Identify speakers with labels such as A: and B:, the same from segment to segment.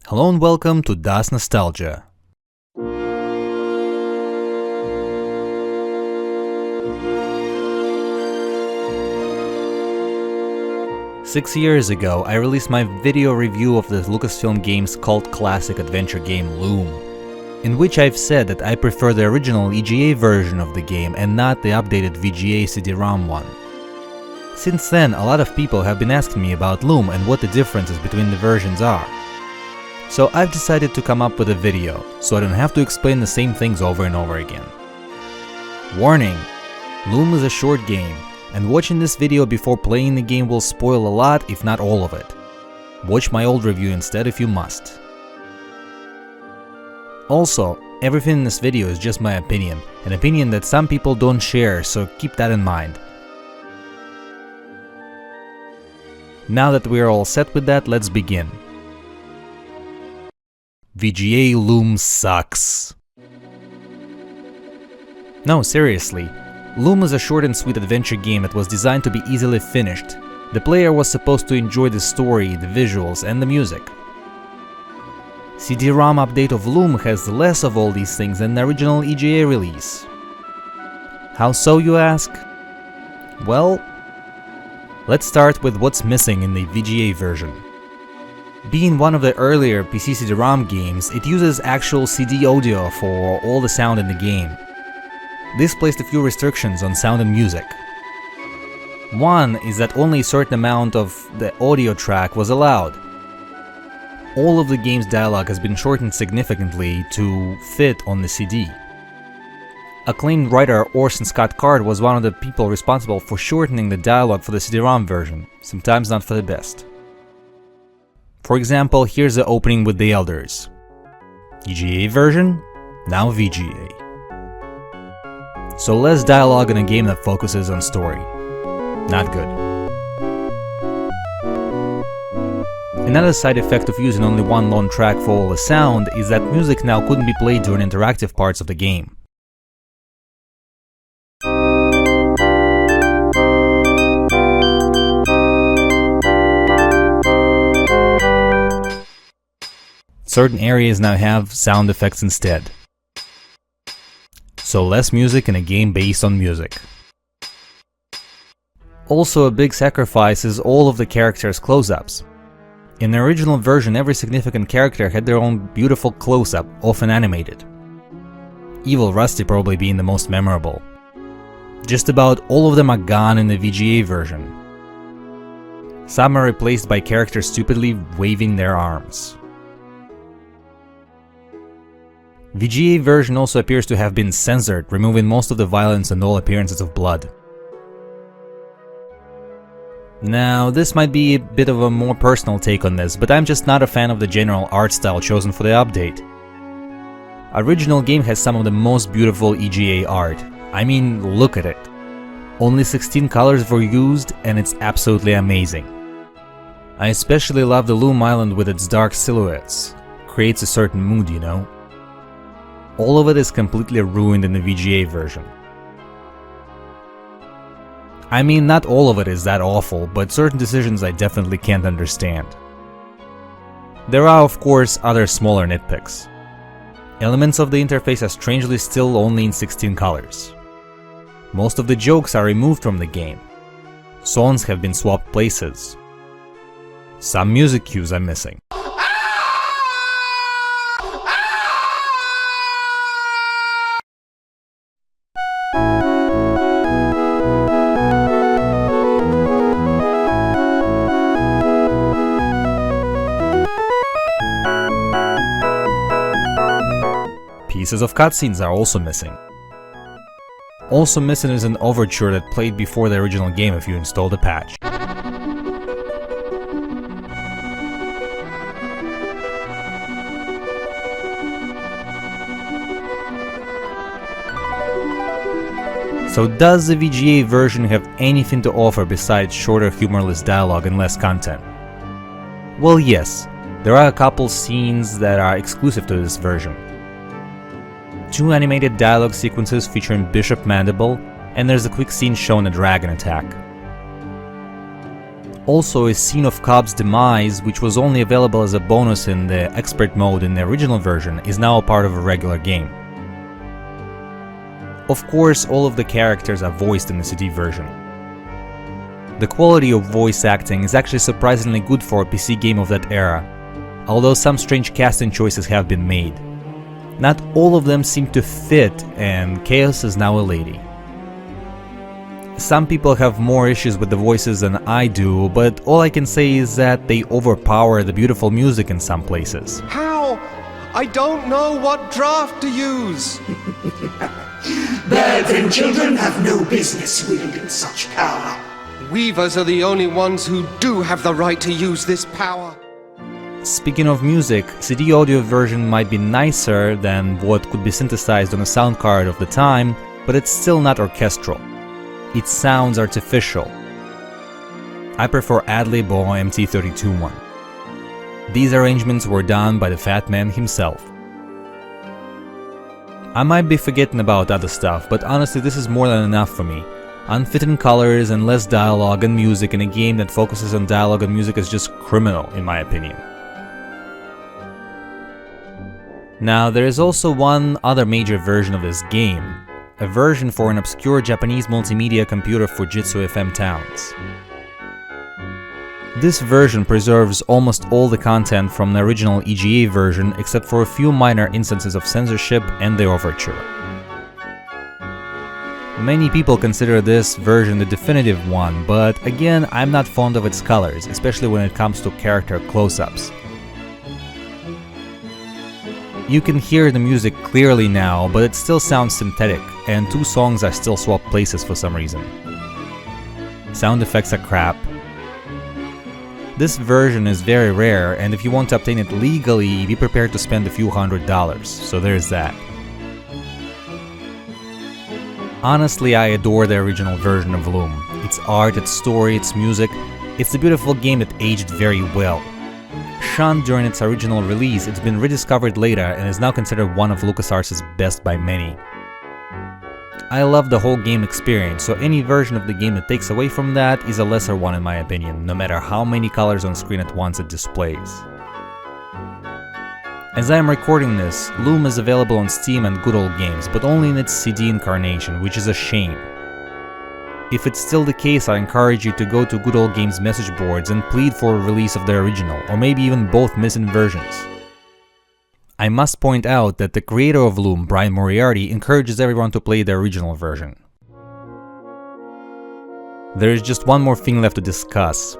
A: Hello and welcome to Das Nostalgia. Six years ago, I released my video review of the LucasFilm Games cult classic adventure game Loom, in which I've said that I prefer the original EGA version of the game and not the updated VGA CD-ROM one. Since then, a lot of people have been asking me about Loom and what the differences between the versions are. So I've decided to come up with a video, so I don't have to explain the same things over and over again. Warning! Loom is a short game, and watching this video before playing the game will spoil a lot, if not all of it. Watch my old review instead if you must. Also, everything in this video is just my opinion, an opinion that some people don't share, so keep that in mind. Now that we are all set with that, let's begin. VGA Loom sucks. No, seriously. Loom is a short and sweet adventure game that was designed to be easily finished. The player was supposed to enjoy the story, the visuals, and the music. CD-ROM update of Loom has less of all these things than the original EGA release. How so, you ask? Well, let's start with what's missing in the VGA version. Being one of the earlier PC CD-ROM games, it uses actual CD audio for all the sound in the game. This placed a few restrictions on sound and music. One is that only a certain amount of the audio track was allowed. All of the game's dialogue has been shortened significantly to fit on the CD. Acclaimed writer Orson Scott Card was one of the people responsible for shortening the dialogue for the CD-ROM version, sometimes not for the best. For example, here's the opening with the Elders. EGA version, now VGA. So less dialogue in a game that focuses on story. Not good. Another side effect of using only one long track for all the sound is that music now couldn't be played during interactive parts of the game. Certain areas now have sound effects instead. So less music in a game based on music. Also, a big sacrifice is all of the characters' close-ups. In the original version, every significant character had their own beautiful close-up, often animated. Evil Rusty probably being the most memorable. Just about all of them are gone in the VGA version. Some are replaced by characters stupidly waving their arms. VGA version also appears to have been censored, removing most of the violence and all appearances of blood. Now, this might be a bit of a more personal take on this, but I'm just not a fan of the general art style chosen for the update. Original game has some of the most beautiful EGA art. I mean, look at it. Only 16 colors were used, and it's absolutely amazing. I especially love the Loom Island with its dark silhouettes. Creates a certain mood, you know. All of it is completely ruined in the VGA version. I mean, not all of it is that awful, but certain decisions I definitely can't understand. There are, of course, other smaller nitpicks. Elements of the interface are strangely still only in 16 colors. Most of the jokes are removed from the game. Songs have been swapped places. Some music cues are missing. Pieces of cutscenes are also missing. Also missing is an overture that played before the original game if you installed a patch. So does the VGA version have anything to offer besides shorter humorless dialogue and less content? Well, yes, there are a couple scenes that are exclusive to this version. 2 animated dialogue sequences featuring Bishop Mandible, and there's a quick scene showing a dragon attack. Also, a scene of Cobb's demise, which was only available as a bonus in the expert mode in the original version, is now a part of a regular game. Of course, all of the characters are voiced in the CD version. The quality of voice acting is actually surprisingly good for a PC game of that era, although some strange casting choices have been made. Not all of them seem to fit, and Chaos is now a lady. Some people have more issues with the voices than I do, but all I can say is that they overpower the beautiful music in some places.
B: How? I don't know what draft to use!
C: Birds and children have no business wielding such power.
B: Weavers are the only ones who do have the right to use this power.
A: Speaking of music, CD audio version might be nicer than what could be synthesized on a sound card of the time, but it's still not orchestral. It sounds artificial. I prefer Adlib or MT32 one. These arrangements were done by the Fat Man himself. I might be forgetting about other stuff, but honestly this is more than enough for me. Unfitting colors and less dialogue and music in a game that focuses on dialogue and music is just criminal, in my opinion. Now, there is also one other major version of this game, a version for an obscure Japanese multimedia computer Fujitsu FM Towns. This version preserves almost all the content from the original EGA version except for a few minor instances of censorship and the overture. Many people consider this version the definitive one, but again, I'm not fond of its colors, especially when it comes to character close-ups. You can hear the music clearly now, but it still sounds synthetic, and two songs are still swapped places for some reason. Sound effects are crap. This version is very rare, and if you want to obtain it legally, be prepared to spend a few $100s, so there's that. Honestly, I adore the original version of Loom. Its art, its story, its music. It's a beautiful game that aged very well. Shunned during its original release, it's been rediscovered later and is now considered one of LucasArts' best by many. I love the whole game experience, so any version of the game that takes away from that is a lesser one in my opinion, no matter how many colors on screen at once it displays. As I am recording this, Loom is available on Steam and Good Old Games, but only in its CD incarnation, which is a shame. If it's still the case, I encourage you to go to Good Old Games message boards and plead for a release of the original, or maybe even both missing versions. I must point out that the creator of Loom, Brian Moriarty, encourages everyone to play the original version. There is just one more thing left to discuss.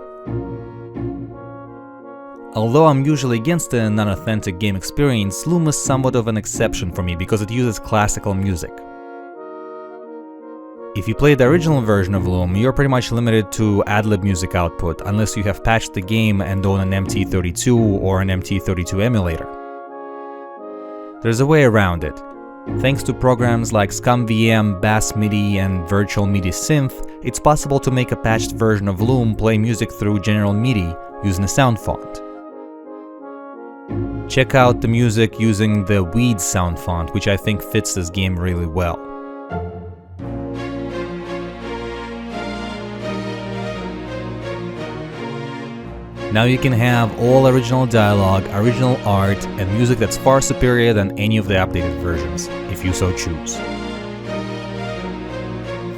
A: Although I'm usually against the non-authentic game experience, Loom is somewhat of an exception for me because it uses classical music. If you play the original version of Loom, you're pretty much limited to ad-lib music output, unless you have patched the game and own an MT32 or an MT32 emulator. There's a way around it. Thanks to programs like ScumVM, Bass MIDI, and Virtual MIDI Synth, it's possible to make a patched version of Loom play music through General MIDI using a sound font. Check out the music using the Weeds sound font, which I think fits this game really well. Now you can have all original dialogue, original art, and music that's far superior than any of the updated versions, if you so choose.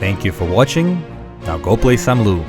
A: Thank you for watching, now go play some Loom.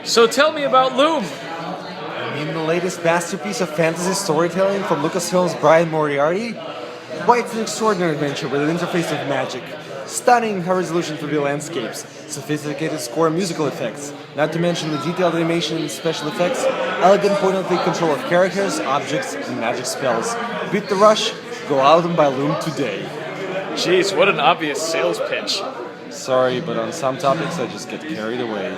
D: So tell me about Loom.
E: I mean, the latest masterpiece of fantasy storytelling from LucasFilm's Brian Moriarty? Why, it's an extraordinary adventure with an interface of magic, Stunning high-resolution 3D landscapes, sophisticated score and musical effects, not to mention the detailed animation and special effects, elegant point-and-click control of characters, objects, and magic spells. Beat the rush, go out and buy Loom today.
D: Jeez, what an obvious sales pitch.
E: Sorry, but on some topics I just get carried away.